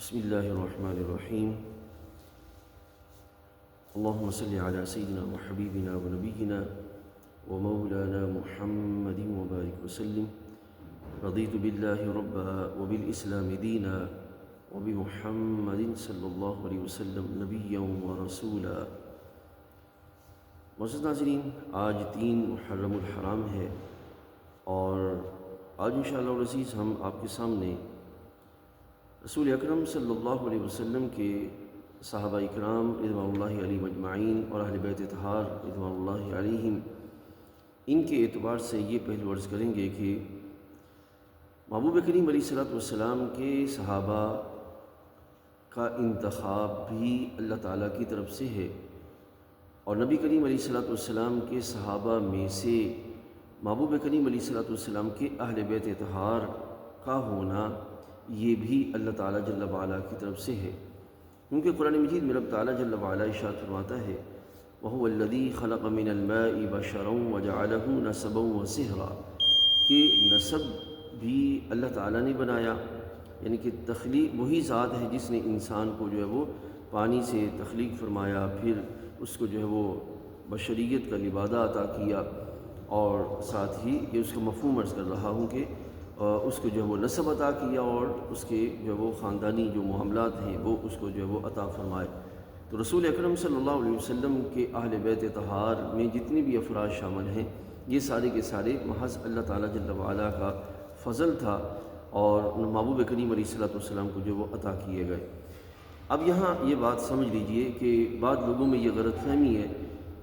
بسم اللہ الرحمن الرحیم اللہم صلی علی سیدنا و حبیبنا و نبینا و مولانا محمد وبارک وسلم رضیت باللہ ربا و بالاسلام دینا و بمحمد صلی اللہ علیہ وسلم نبیا و رسولا۔ معزز ناظرین، آج 3 محرم الحرام ہے اور آج انشاءاللہ العزیز ہم آپ کے سامنے رسول اکرم صلی اللہ علیہ وسلم کے صحابہ اکرام رضوان اللہ علیہم اجمعین اور اہل بیت اطہار رضوان اللہ علیہم ان کے اعتبار سے یہ پہلو عرض کریں گے کہ محبوب کریم علیہ الصلوۃ والسلام کے صحابہ کا انتخاب بھی اللہ تعالیٰ کی طرف سے ہے، اور نبی کریم علیہ الصلوۃ والسلام کے صحابہ میں سے محبوب کریم علیہ الصلوۃ والسلام کے اہل بیت اطہار کا ہونا یہ بھی اللہ تعالیٰ جل وعلا کی طرف سے ہے، کیونکہ قرآن مجید میں رب تعالیٰ جل وعلا ارشاد فرماتا ہے وَهُوَ الَّذِي خَلَقَ مِنَ الْمَاءِ بَشَرًا وَجَعَلَهُ نَسَبًا وَصِهْرًا، کہ نسب بھی اللہ تعالیٰ نے بنایا، یعنی کہ تخلیق وہی ذات ہے جس نے انسان کو جو ہے وہ پانی سے تخلیق فرمایا، پھر اس کو جو ہے وہ بشریت کا لبادہ عطا کیا، اور ساتھ ہی یہ اس کا مفہوم عرض کر رہا ہوں کہ اس کو جو ہے وہ نسب عطا کیا اور اس کے جو وہ خاندانی جو معاملات ہیں وہ اس کو جو ہے وہ عطا فرمائے۔ تو رسول اکرم صلی اللہ علیہ وسلم کے اہل بیت طہار میں جتنے بھی افراد شامل ہیں یہ سارے کے سارے محض اللہ تعالیٰ جل وعلا کا فضل تھا اور محبوب کریم علیہ الصلوۃ والسلام کو جو وہ عطا کیے گئے۔ اب یہاں یہ بات سمجھ لیجئے کہ بعض لوگوں میں یہ غلط فہمی ہے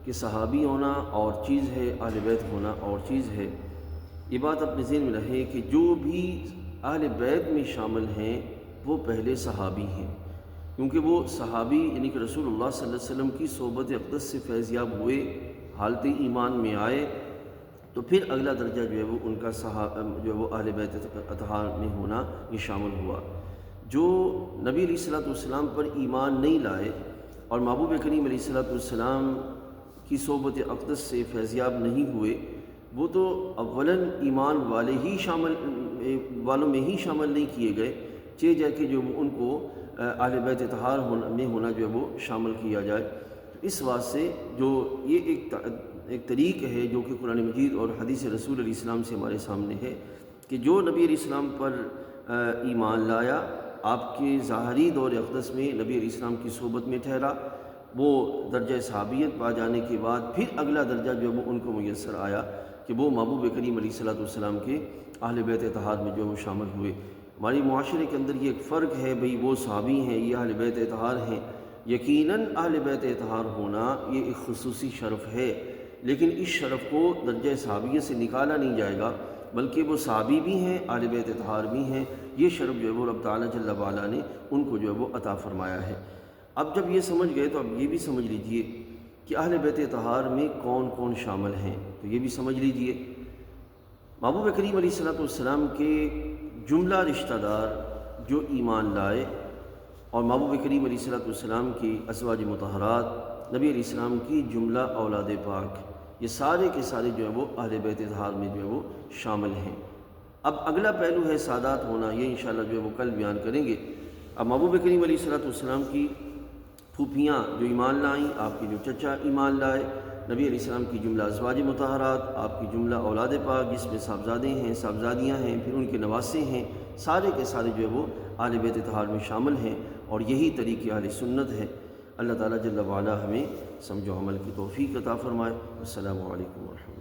کہ صحابی ہونا اور چیز ہے، اہل بیت ہونا اور چیز ہے۔ یہ بات اپنے ذہن میں رہے کہ جو بھی اہل بیت میں شامل ہیں وہ پہلے صحابی ہیں، کیونکہ وہ صحابی یعنی کہ رسول اللہ صلی اللہ علیہ وسلم کی صحبت اقدس سے فیض یاب ہوئے، حالت ایمان میں آئے، تو پھر اگلا درجہ جو ہے وہ ان کا جو ہے وہ اہل بیت اطہار میں ہونا یہ شامل ہوا۔ جو نبی علیہ الصلوۃ والسلام پر ایمان نہیں لائے اور محبوب کریم علیہ الصلوۃ والسلام کی صحبت اقدس سے فیض یاب نہیں ہوئے، وہ تو اولاً ایمان والوں میں ہی شامل نہیں کیے گئے، چہ جا کہ جو ان کو اہل بیت طہار میں ہونا جو ہے وہ شامل کیا جائے۔ تو اس واسطے جو یہ ایک طریق ہے جو کہ قرآن مجید اور حدیث رسول علیہ السلام سے ہمارے سامنے ہے کہ جو نبی علیہ السلام پر ایمان لایا، آپ کے ظاہری دور اقدس میں نبی علیہ السلام کی صحبت میں ٹھہرا، وہ درجہ صحابیت پا جانے کے بعد پھر اگلا درجہ جو وہ ان کو میسر آیا کہ وہ محبوب کریم علیہ الصلوۃ والسلام کے اہل بیت طہار میں جو وہ شامل ہوئے۔ ہماری معاشرے کے اندر یہ ایک فرق ہے، بھئی وہ صحابی ہیں، یہ اہل بیت طہار ہیں۔ یقیناً اہل بیت طہار ہونا یہ ایک خصوصی شرف ہے، لیکن اس شرف کو درجہ صحابیت سے نکالا نہیں جائے گا، بلکہ وہ صحابی بھی ہیں، اہل بیت طہار بھی ہیں۔ یہ شرف جو ہے وہ رب تعالیٰ جل وعلا نے ان کو جو ہے وہ عطا فرمایا ہے۔ اب جب یہ سمجھ گئے تو اب یہ بھی سمجھ لیجئے کہ اہل بیت طہار میں کون کون شامل ہیں، تو یہ بھی سمجھ لیجئے۔ محبوب کریم علیہ الصلوۃ والسلام کے جملہ رشتہ دار جو ایمان لائے اور محبوب کریم علیہ الصلوۃ والسلام کی ازواج مطہرات، نبی علیہ السلام کی جملہ اولاد پاک، یہ سارے کے سارے جو ہے وہ اہل بیت طہار میں جو ہے وہ شامل ہیں۔ اب اگلا پہلو ہے سادات ہونا، یہ انشاءاللہ جو ہے وہ کل بیان کریں گے۔ اب محبوب کریم علیہ الصلوۃ والسلام کی پھوپھیاں جو ایمان لائیں، آپ کے جو چچا ایمان لائے، نبی علیہ السلام کی جملہ ازواج مطہرات، آپ کی جملہ اولاد پاک جس میں صاحبزادے ہیں، صاحبزادیاں ہیں، پھر ان کے نواسے ہیں، سارے کے سارے جو ہے وہ اہل بیت طہار میں شامل ہیں، اور یہی طریق اہل سنت ہے۔ اللہ تعالیٰ جل وعلا ہمیں سمجھ و عمل کی توفیق عطا فرمائے۔ السلام علیکم ورحمۃ اللہ۔